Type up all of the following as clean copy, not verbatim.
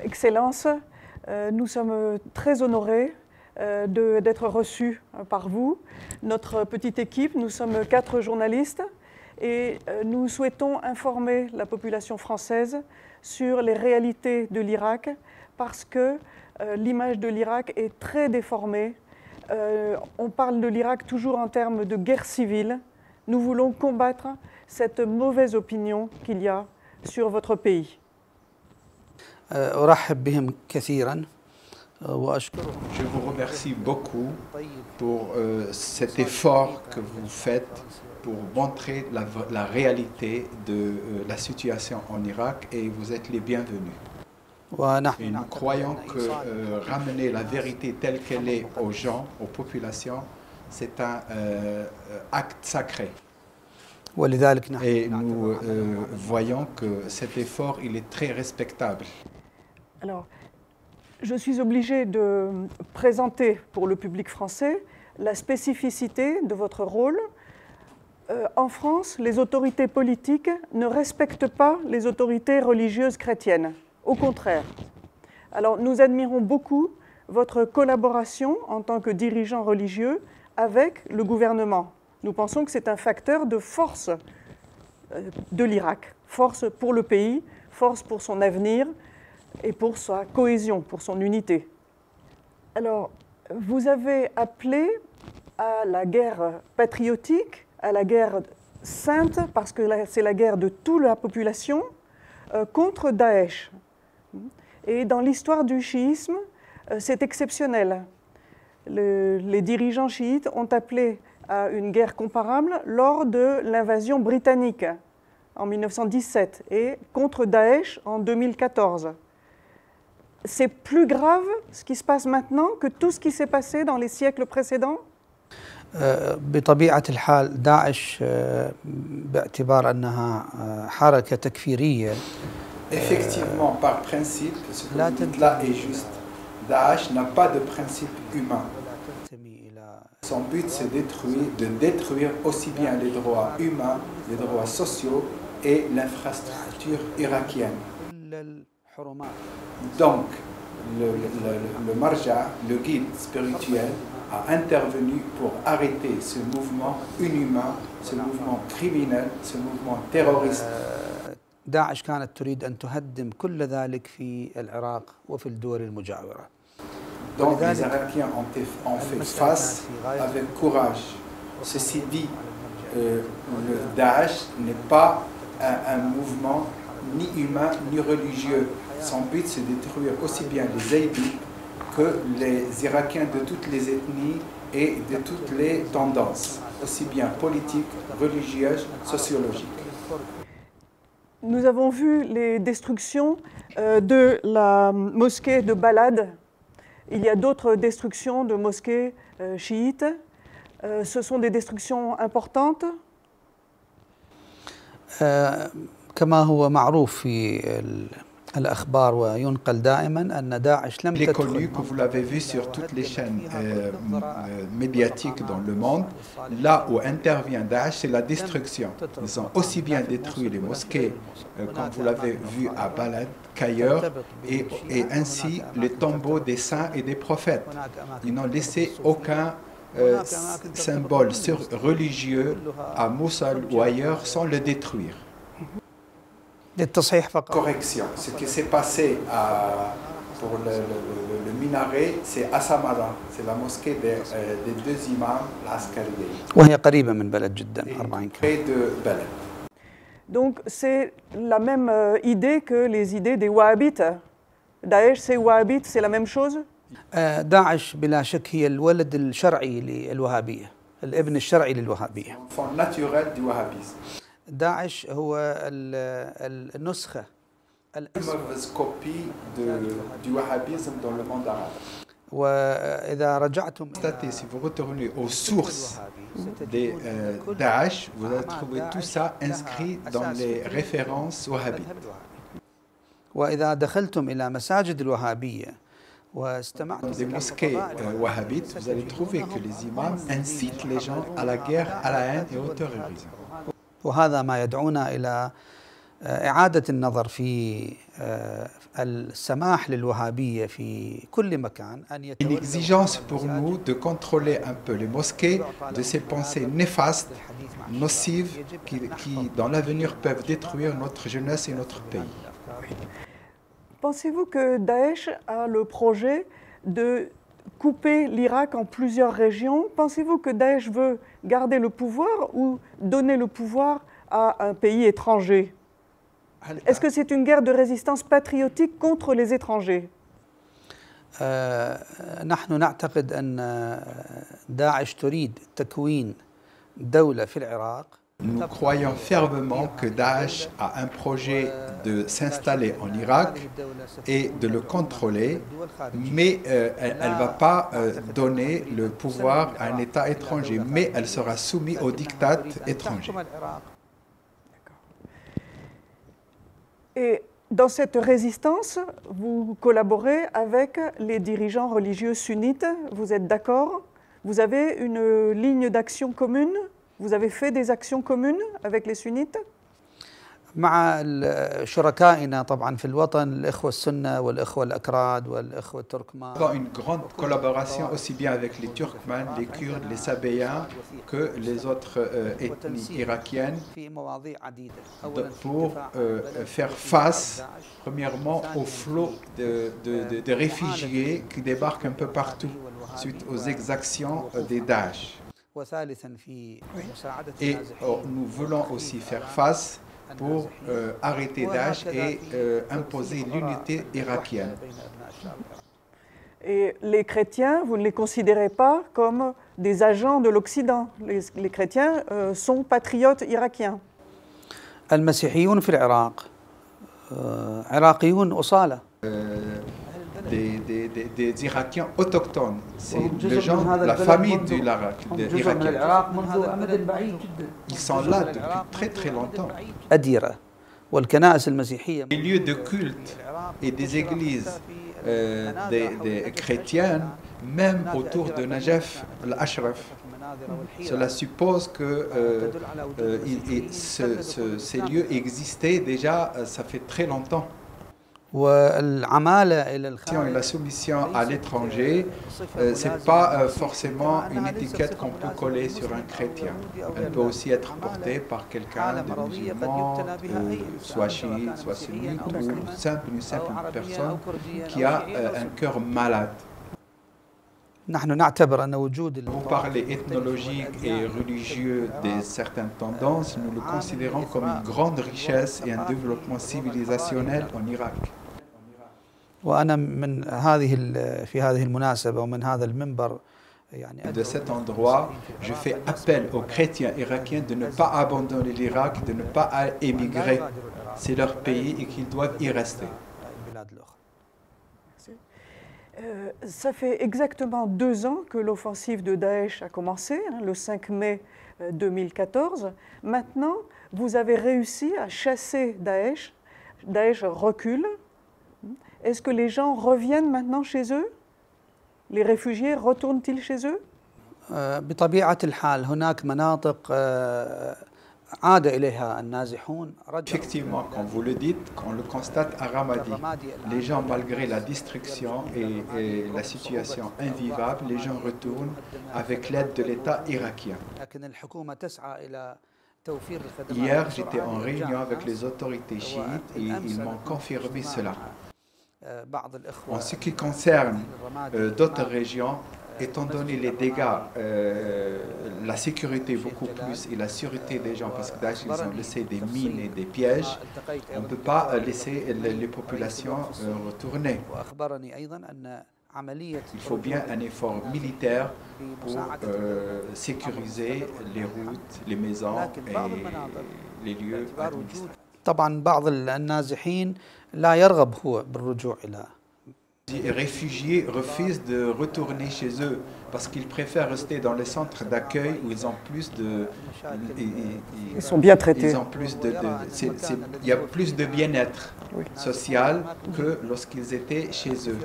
Excellences, nous sommes très honorés d'être reçus par vous. Notre petite équipe, nous sommes 4 journalistes et nous souhaitons informer la population française sur les réalités de l'Irak parce que l'image de l'Irak est très déformée. On parle de l'Irak toujours en termes de guerre civile. Nous voulons combattre cette mauvaise opinion qu'il y a sur votre pays. Je vous remercie beaucoup pour cet effort que vous faites pour montrer la réalité de la situation en Irak et vous êtes les bienvenus. Et nous croyons que ramener la vérité telle qu'elle est aux gens, aux populations, c'est un acte sacré. Et nous voyons que cet effort, il est très respectable. Alors, je suis obligée de présenter pour le public français la spécificité de votre rôle. En France, les autorités politiques ne respectent pas les autorités religieuses chrétiennes. Au contraire. Alors, nous admirons beaucoup votre collaboration en tant que dirigeant religieux avec le gouvernement. Nous pensons que c'est un facteur de force de l'Irak, force pour le pays, force pour son avenir et pour sa cohésion, pour son unité. Alors, vous avez appelé à la guerre patriotique, à la guerre sainte, parce que c'est la guerre de toute la population, contre Daesh. Et dans l'histoire du chiisme, c'est exceptionnel. Les dirigeants chiites ont appelé à une guerre comparable lors de l'invasion britannique en 1917 et contre Daesh en 2014. C'est plus grave ce qui se passe maintenant que tout ce qui s'est passé dans les siècles précédents? بطبيعة الحال داعش باعتبار أنها حركة تكفيرية. Effectivement, par principe, ce que vous dites là est juste. Daesh n'a pas de principe humain. Son but, c'est de détruire aussi bien les droits humains, les droits sociaux et l'infrastructure irakienne. Donc, le marja, le guide spirituel, a intervenu pour arrêter ce mouvement inhumain, ce mouvement criminel, ce mouvement terroriste. داعش كانت تريد أن تهدم كل ذلك في العراق وفي الدول المجاورة. Donc les Irakiens ont fait face avec courage. Ceci dit, le Daesh n'est pas un mouvement ni humain ni religieux. Son but, c'est de détruire aussi bien les Zaïdites que les Irakiens de toutes les ethnies et de toutes les tendances, aussi bien politiques, religieuses, sociologiques. Nous avons vu les destructions de la mosquée de Balad. Il y a d'autres destructions de mosquées chiites. Ce sont des destructions importantes. كما هو معروف في الأخبار وينقل دائما أن داعش لم تدخل. Il est connu que vous l'avez vu sur toutes les chaînes médiatiques dans le monde. Là où intervient Daesh, c'est la destruction. Ils ont aussi bien détruit les mosquées, comme vous l'avez vu à Balad, qu'ailleurs, et ainsi les tombeaux des saints et des prophètes. Ils n'ont laissé aucun symbole religieux à Mossoul ou ailleurs sans le détruire. Correction. Ce qui s'est passé pour le minaret, c'est à Samara. C'est la mosquée des 2 imams, l'Askariye. وهي قريبة من بلد جدا 40 près de Balad. Donc c'est la même idée que les idées des Wahhabites. Daesh, c'est Wahhabite, c'est la même chose? داعش بلا شك هي الولد الشرعي للوهابية، الابن الشرعي للوهابية. Enfant naturel du wahhabisme. داعش هو النسخة copie du wahhabisme dans le monde arabe. وإذا رجعتم si vous retournez aux sources des Daesh, vous allez trouver tout ça inscrit dans les références wahhabites. وإذا دخلتم إلى مساجد الوهابية Dans des mosquées wahhabites, vous allez trouver que les imams incitent les gens à la guerre, à la haine et au terrorisme. وهذا ما يدعونا إلى إعادة النظر في السماح للوهابية في كل مكان أن Une يتولوا exigence pour nous de contrôler un peu les mosquées de ces pensées néfastes, nocives, qui dans l'avenir peuvent détruire notre jeunesse et notre pays. Pensez-vous que Daesh a le projet de couper l'Irak en plusieurs régions? Pensez-vous que Daesh veut garder le pouvoir ou donner le pouvoir à un pays étranger? Est-ce que c'est une guerre de résistance patriotique contre les étrangers? نحن نعتقد أن داعش تريد تكوين دولة في العراق. Nous croyons fermement que Daesh a un projet de s'installer en Irak et de le contrôler, mais elle ne va pas donner le pouvoir à un État étranger, mais elle sera soumise au diktat étranger. Et dans cette résistance, vous collaborez avec les dirigeants religieux sunnites, vous êtes d'accord? Vous avez une ligne d'action commune? Vous avez fait des actions communes avec les sunnites? مع شركائنا طبعا في الوطن الإخوة السنة والإخوة الأكراد والإخوة التركمان. Nous avons une grande collaboration aussi bien avec les Turkmènes, les Kurdes, les Sabéens que les autres ethnies irakiennes pour faire face premièrement au flot de réfugiés qui débarquent un peu partout suite aux exactions des Daesh. Et nous voulons aussi faire face pour arrêter Daesh et imposer l'unité irakienne. Et les chrétiens, vous ne les considérez pas comme des agents de l'Occident. Les chrétiens sont patriotes irakiens. المسيحيون في العراق عراقيون أصالة. Des Irakiens autochtones. C'est les gens, la famille de l'Irak, des Irakiens. Ils sont là depuis très très longtemps. أديرة والكنائس المسيحية. Les lieux de culte et des églises des chrétiennes, même autour de Najaf al-Ashraf. Cela suppose que ces lieux existaient déjà, ça fait très longtemps. La soumission à l'étranger, ce n'est pas forcément une étiquette qu'on peut coller sur un chrétien. Elle peut aussi être portée par quelqu'un de musulman, soit chiite, soit sunnite, ou une simple personne qui a un cœur malade. Vous parlez ethnologique et religieux de certaines tendances, nous le considérons comme une grande richesse et un développement civilisationnel en Irak. De cet endroit, je fais appel aux chrétiens irakiens de ne pas abandonner l'Irak, de ne pas émigrer. C'est leur pays et qu'ils doivent y rester. Ça fait exactement 2 ans que l'offensive de Daesh a commencé, le 5 mai 2014. Maintenant, vous avez réussi à chasser Daesh. Daesh recule. Est-ce que les gens reviennent maintenant chez eux? Les réfugiés retournent-ils chez eux? بطبيعة الحال هناك مناطق عاد إليها النازحون. Effectivement, comme vous le dites, on le constate à Ramadi. Les gens, malgré la destruction et la situation invivable, les gens retournent avec l'aide de l'État irakien. Hier, j'étais en réunion avec les autorités chiites et ils m'ont confirmé cela. En ce qui concerne d'autres régions, étant donné les dégâts, la sécurité beaucoup plus et la sûreté des gens, parce que Daesh, ils ont laissé des mines et des pièges, on ne peut pas laisser les populations retourner. Il faut bien un effort militaire pour sécuriser les routes, les maisons et les lieux administratifs. طبعا بعض النازحين لا يرغب هو بالرجوع إلى. Les réfugiés refusent de retourner chez eux parce qu'ils préfèrent rester dans les centres d'accueil où ils ont plus de... Ils sont bien traités. Ils ont plus il y a plus de bien-être social que lorsqu'ils étaient chez eux.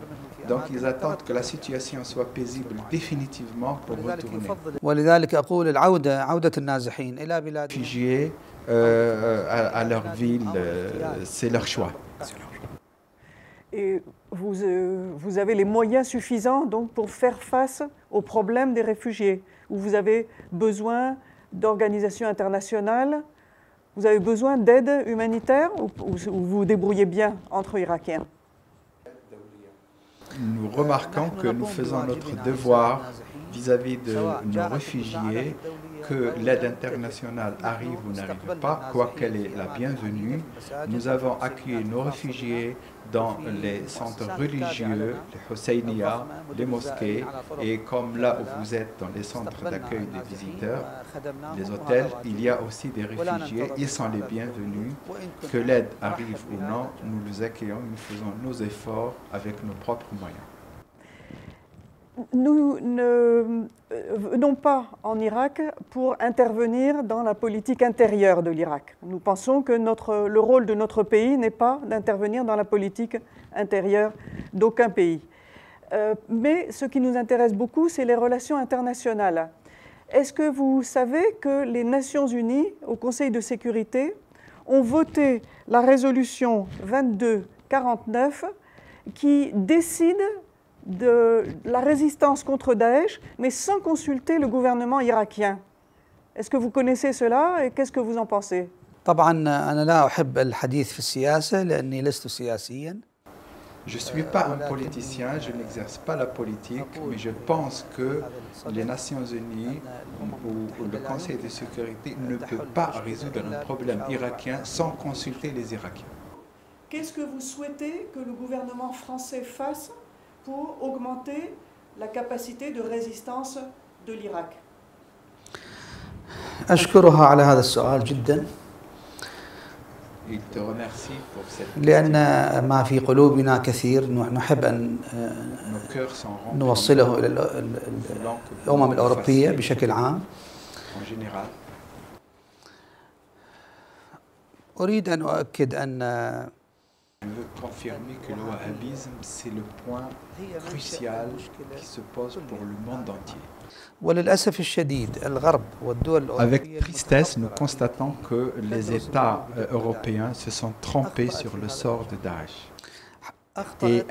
Donc ils attendent que la situation soit paisible définitivement pour retourner. ولذلك أقول العودة عودة النازحين إلى بلاد. Les réfugiés à leur ville, c'est leur choix. Et vous avez les moyens suffisants donc, pour faire face aux problèmes des réfugiés, où vous avez besoin d'organisations internationales, vous avez besoin d'aide humanitaire, ou vous vous débrouillez bien entre Irakiens? Nous remarquons que nous faisons notre devoir vis-à-vis de nos réfugiés, que l'aide internationale arrive ou n'arrive pas, quoiqu'elle est la bienvenue. Nous avons accueilli nos réfugiés dans les centres religieux, les Husseiniya, les mosquées, et comme là où vous êtes dans les centres d'accueil des visiteurs, les hôtels, il y a aussi des réfugiés, ils sont les bienvenus. Que l'aide arrive ou non, nous les accueillons, nous faisons nos efforts avec nos propres moyens. Nous ne venons pas en Irak pour intervenir dans la politique intérieure de l'Irak. Nous pensons que le rôle de notre pays n'est pas d'intervenir dans la politique intérieure d'aucun pays. Mais ce qui nous intéresse beaucoup, c'est les relations internationales. Est-ce que vous savez que les Nations Unies, au Conseil de sécurité, ont voté la résolution 2249 qui décide de la résistance contre Daesh, mais sans consulter le gouvernement irakien? Est-ce que vous connaissez cela et qu'est-ce que vous en pensez? طبعا أنا لا أحب الحديث في السياسة لأني لست سياسيا. Je ne suis pas un politicien, je n'exerce pas la politique, mais je pense que les Nations Unies ou le Conseil de sécurité ne peut pas résoudre un problème irakien sans consulter les Irakiens. Qu'est-ce que vous souhaitez que le gouvernement français fasse pour augmenter la capacité de résistance de l'Irak? أشكرها على هذا السؤال جدا. Il te remercie pour cette لأن ما في قلوبنا كثير نحب أن نوصله إلى الأمم الأوروبية بشكل عام. أريد أن أؤكد أن Je veux confirmer que le wahhabisme, c'est le point crucial qui se pose pour le monde entier. وللأسف الشديد الغرب والدول الأوروبية. Avec tristesse, nous constatons que les États européens se sont trompés sur le sort de Daesh. Et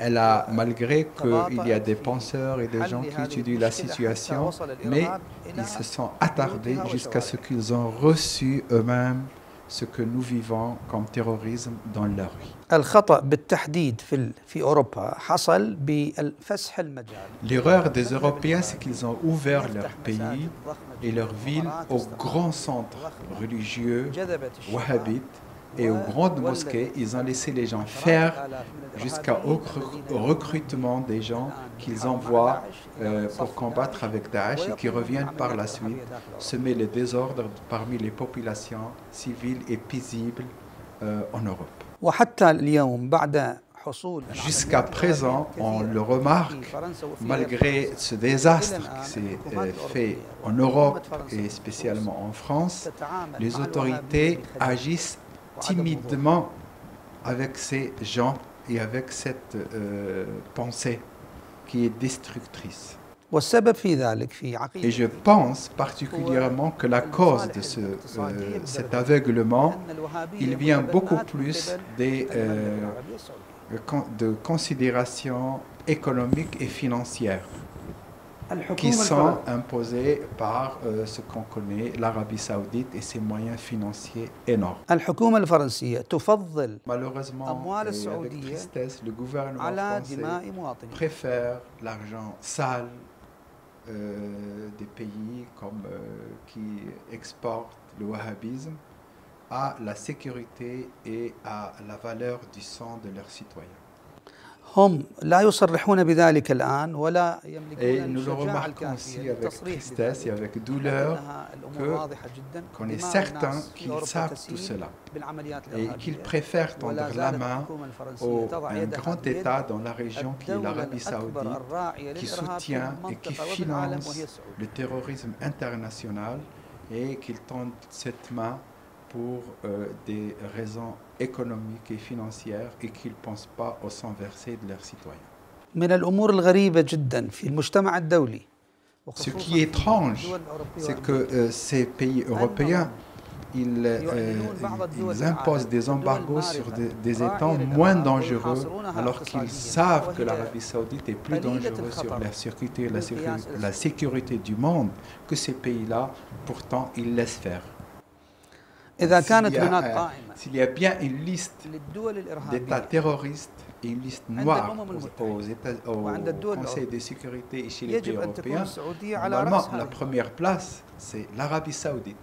malgré qu'il y a des penseurs et des gens qui étudient la situation, mais ils se sont attardés jusqu'à ce qu'ils ont reçu eux-mêmes ce que nous vivons comme terrorisme dans leur vie. الخطأ بالتحديد في أوروبا حصل بالفسح المجال. L'erreur des Européens, c'est qu'ils ont ouvert leur pays et leur ville aux grands centres religieux wahhabites et aux grandes mosquées. Ils ont laissé les gens faire jusqu'au recrutement des gens qu'ils envoient pour combattre avec Daesh et qui reviennent par la suite semer le désordre parmi les populations civiles et paisibles en Europe. Jusqu'à présent, on le remarque, malgré ce désastre qui s'est fait en Europe et spécialement en France, les autorités agissent timidement avec ces gens et avec cette pensée qui est destructrice. Et je pense particulièrement que la cause de cet aveuglement, il vient beaucoup plus de considérations économiques et financières qui sont imposées par ce qu'on connaît, l'Arabie Saoudite et ses moyens financiers énormes. Malheureusement, et avec tristesse, le gouvernement français préfère l'argent sale des pays qui exportent le wahhabisme à la sécurité et à la valeur du sang de leurs citoyens. Et nous le remarquons aussi avec tristesse et avec douleur qu'on est certain qu'ils savent tout cela et qu'ils préfèrent tendre la main à un grand État dans la région qui est l'Arabie Saoudite, qui soutient et qui finance le terrorisme international et qu'ils tendent cette main pour des raisons économiques et financières et qu'ils ne pensent pas au sang versé de leurs citoyens. Ce qui est étrange, c'est que ces pays européens ils imposent des embargos sur des États moins dangereux, alors qu'ils savent que l'Arabie saoudite est plus dangereux sur la sécurité du monde que ces pays-là. Pourtant, ils laissent faire. S'il y a bien une liste d'États terroristes et une liste noire au Conseil de sécurité et chez les pays européens, normalement, la première place, c'est l'Arabie saoudite.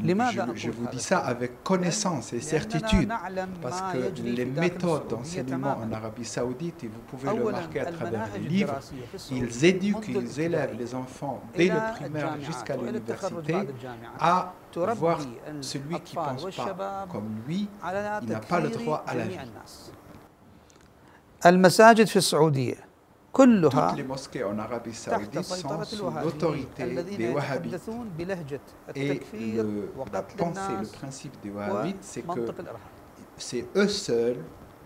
Je vous dis ça avec connaissance et certitude, parce que les méthodes d'enseignement en Arabie saoudite, et vous pouvez le remarquer à travers les livres, ils éduquent, ils élèvent les enfants dès le primaire jusqu'à l'université à voir celui qui ne pense pas comme lui, il n'a pas le droit à la vie. المساجد في السعودية Toutes les mosquées en Arabie saoudite sont sous l'autorité des wahhabites. Et la pensée, le principe des wahhabites, c'est que c'est eux seuls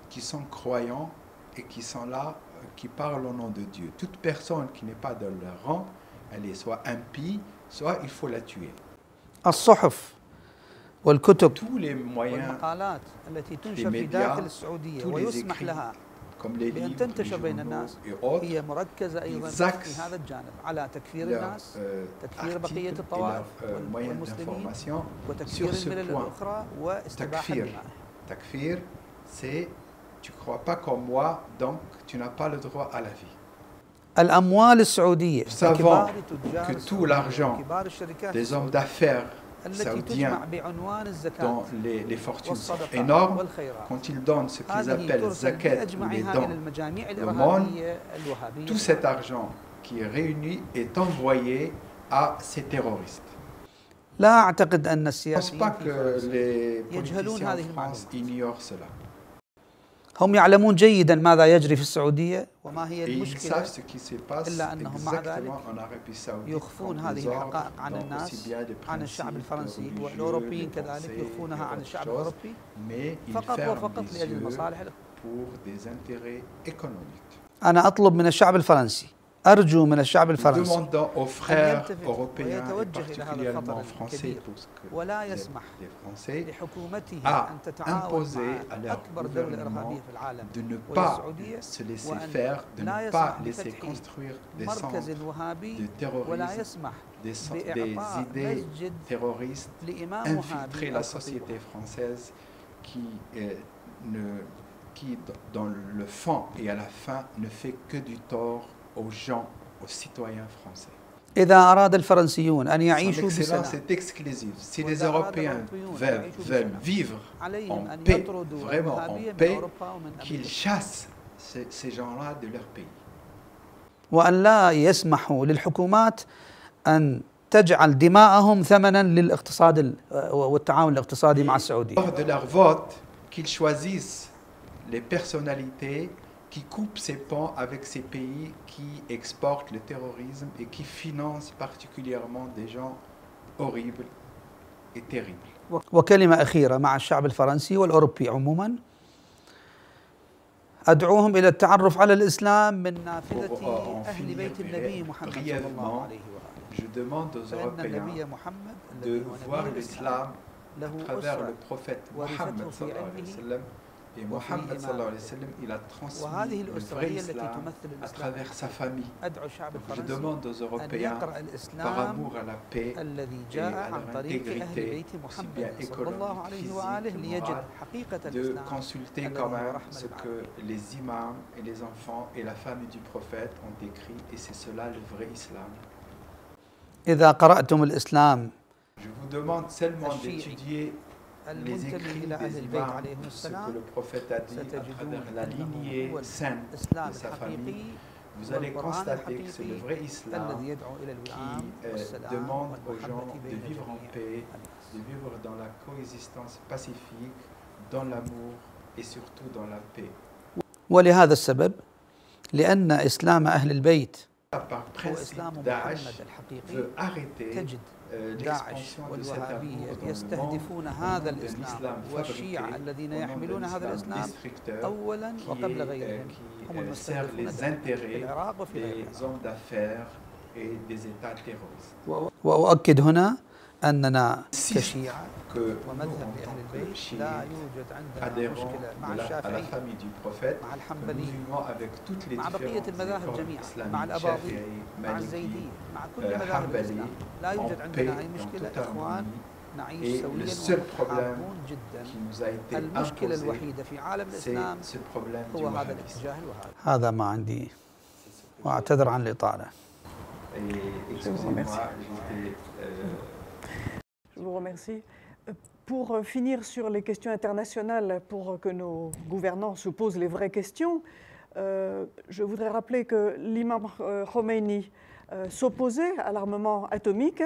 qui sont croyants et qui sont là, qui parlent au nom de Dieu. Toute personne qui n'est pas dans leur rang, elle est soit impie, soit il faut la tuer. الصحف والكتب Tous les moyens, les médias, tous les écrits, comme les livres, les journaux et autres, ils axent leurs articles et leurs moyens d'information sur ce point. Takfir. Takfir, c'est tu ne crois pas comme moi, donc tu n'as pas le droit à la vie. الأموال السعودية. Nous savons que tout l'argent des hommes d'affaires saoudiens dont les fortunes sont énormes, quand ils donnent ce qu'ils appellent zakat ou les dons au monde, tout cet argent qui est réuni est envoyé à ces terroristes. لا أعتقد أن Je ne pense pas que les politiciens en France ignorent cela. هم يعلمون جيدا ماذا يجري في السعودية وما هي Et ils المشكلة savent ce qui se passe إلا أنهم مع ذلك exactement en Arabie saoudite, يخفون comme هذه les ordres, الحقائق عن donc الناس aussi bien les عن الشعب principes الفرنسي religieux, والأوروبيين les كذلك pensées يخفونها et عن autre الشعب chose, الأوروبي mais ils فقط ferment وفقط les لأجل yeux المصالح لهم. pour des intérêts économiques. أنا أطلب من الشعب الفرنسي أرجو من الشعب Nous الفرنسي demandons aux frères européens et particulièrement français, parce que ولا les يسمح Français, لحكومته à أن تتعاون imposer مع à leur أكبر دولة gouvernement إرهابية في العالم de ne وهي pas السعودية se laisser وأن faire, de لا ne يسمح pas laisser بفتح construire des مركز centres وهابي de ولا terrorisme, يسمح des بإعطاء idées مسجد terroristes, لإمام infiltrer وهابي la أو société خطيب. française qui, dans le fond et à la fin, ne fait que du tort aux gens, aux citoyens français. إذا أراد الفرنسيون أن Son يعيشوا excellence بسلام est exclusive. Si les وإذا أراد Européens الأوروبيون veulent vivre عليهم en أن paix, يطردوا vraiment en الوهابية من paix, أوروبا ومن qu'ils أمريكا chassent ces gens-là de leur pays. وأن لا يسمحوا للحكومات أن تجعل دماءهم ثمنا للاقتصاد والتعاون الاقتصادي مع السعودية. Lors de leur vote, qu'ils choisissent les personnalités qui coupent ces ponts avec ces pays qui exportent le terrorisme et qui financent particulièrement des gens horribles et terribles. وكلمة أخيرة مع الشعب الفرنسي والأوروبي عموما أدعوهم إلى التعرف على الإسلام من نافذة أهل بيت النبي محمد صلى الله عليه وآله. Je demande aux فإن النبي Européens محمد de الذي هو voir نبي l'islam à له travers le أسرة prophète ورثته Mohammed في sallallahu alayhi wa علمه sallam. Et Mohammed sallallahu alayhi wa sallam, il a transmis وهذه le الأسرة vrai هي التي islam تمثل à الإسلام. travers sa famille. أدعو الشعب Je الفرنسي demande aux أن Européens, يقرأ par الإسلام amour à la paix الذي et جاء à عن leur طريق أهل intégrité, بيت aussi bien محمد صلى économique, الله عليه physique, وآله ليجد morale, حقيقة de الإسلام consulter الذي quand هو même رحمة ce que للعالمين. les imams et les enfants et la famille du prophète ont écrit, et c'est cela le vrai islam. إذا قرأتم الإسلام Je vous demande seulement الشيعي d'étudier les المنتمي écrits إلى أهل des البيت imams, عليهم ce que السلام le prophète a dit à ستجدون travers la أنه lignée هو sainte الإسلام de sa famille. الحقيقي Vous allez والقرآن constater que c'est le vrai الحقيقي islam الذي يدعو إلى qui الوئام والسلام demande aux gens والمحبة de بين vivre en جميع paix, الناس. de vivre dans la coexistence pacifique, dans l'amour et surtout dans la paix. ولهذا السبب لأن إسلام أهل البيت Par هو principe, إسلام Daesh محمد الحقيقي. veut arrêter تجد داعش l'expansion de cet amour والوهابية dans le monde يستهدفون au هذا nom de الإسلام l'islam والشيعة fabriqué, الذين au nom de يحملون هذا l'islam الإسلام destructeur أولا وقبل غيرهم هم qui sert المستهدفون les في intérêts العراق وفي غيرها. des hommes d'affaires et des États terroristes. وأؤكد هنا أننا Si كشيعة que nous, ومذهب en أهل tant que البيت chiites, لا يوجد عندنا adhérents مشكلة مع à la الشافعية famille du prophète, مع que nous الحنبلية vivons avec toutes les مع بقية différentes المذاهب écoles جميعا مع islamiques, الأباضية Shafi'i, مع Maliki, الزيدية مع كل مذاهب Hanbali, الإسلام لا en يوجد paix, عندنا أي en مشكلة toute إخوان harmonie. نعيش Et le سويا seul problème ومتحابون جدا. qui nous a été المشكلة imposé, الوحيدة في عالم c'est الإسلام ce problème du هو هذا wahhabisme. الاتجاه الوهابي. هذا ما عندي وأعتذر عن الإطالة. Et excusez-moi, j'étais... Je vous remercie. Pour finir sur les questions internationales, pour que nos gouvernants se posent les vraies questions, je voudrais rappeler que l'imam Khomeini s'opposait à l'armement atomique,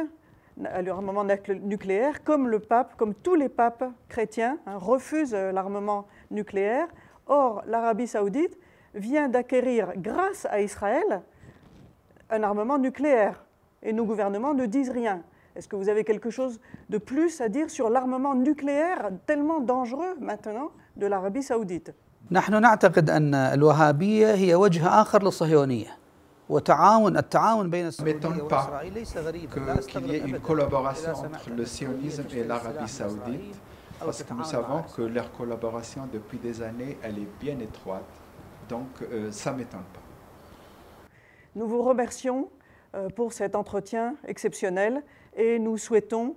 à l'armement nucléaire, comme le pape, comme tous les papes chrétiens, refusent l'armement nucléaire. Or, l'Arabie saoudite vient d'acquérir, grâce à Israël, un armement nucléaire. Et nos gouvernements ne disent rien. Est-ce que vous avez quelque chose de plus à dire sur l'armement nucléaire tellement dangereux maintenant de l'Arabie saoudite? نحن نعتقد أن الوهابية هي وجه آخر للصهيونية التعاون بين السعودية وإسرائيل ليس غريبا. qu'il y ait une collaboration entre le sionisme et l'Arabie saoudite, parce que nous savons que leur collaboration depuis des années, elle est bien étroite, donc ça ne m'étonne pas. Nous vous remercions pour cet entretien exceptionnel et nous souhaitons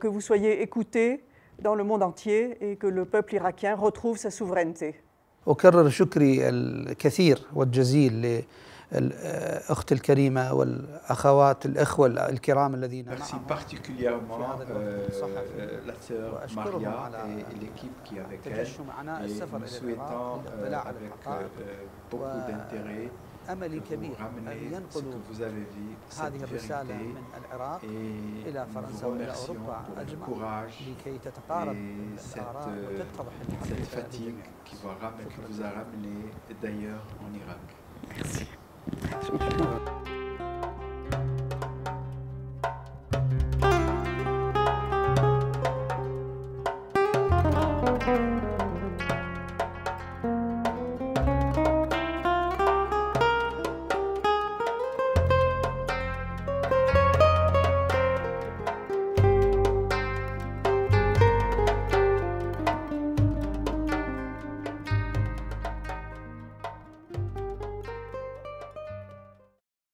que vous soyez écoutés dans le monde entier et que le peuple irakien retrouve sa souveraineté. أكرر شكري الكثير والجزيل للأخت الكريمة والأخوات الإخوة الكرام الذين معهم. Merci particulièrement la sœur Maria et l'équipe qui est avec elle. Et nous souhaitons avec beaucoup d'intérêt أملي كبير أن ينقلوا هذه الرسالة من العراق إلى فرنسا وإلى أوروبا أجمع لكي تتقارب الآراء وتتضح الحقيقة. qui vous a ramené d'ailleurs en Irak. Merci.